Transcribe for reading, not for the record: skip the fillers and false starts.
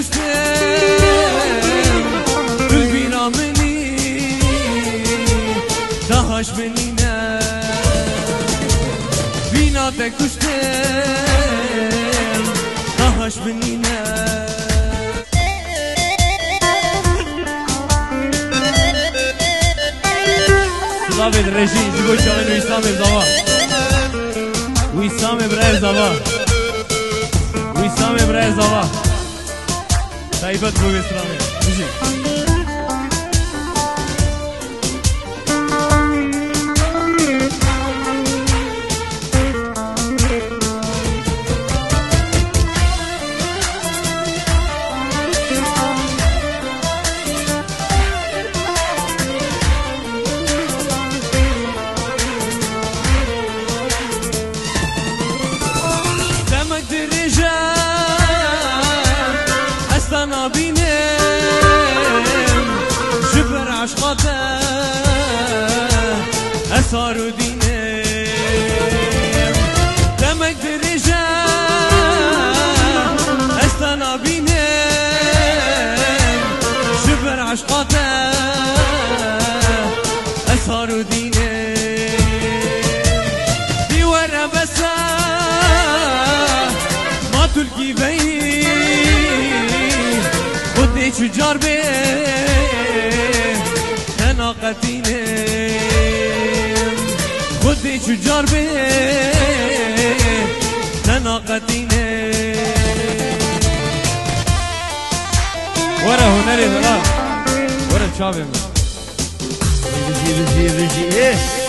kuştem Gülbira meni Dahaş menine Vina te kuştem Dahaş menine David reji zigo çalın Uysam Evzava Uysam Evzava Uysam Evzava Tayyipet bu İslam'ı müzik عشقاته أسار دينه دمك درجة أستنا بينه شبر عشقاته أسار دينه دي ورا بسا ما تلقي بي خدني شجار بي تناقتينم خدي شجار به تناقتينم ورا هنري ورا شابه رجي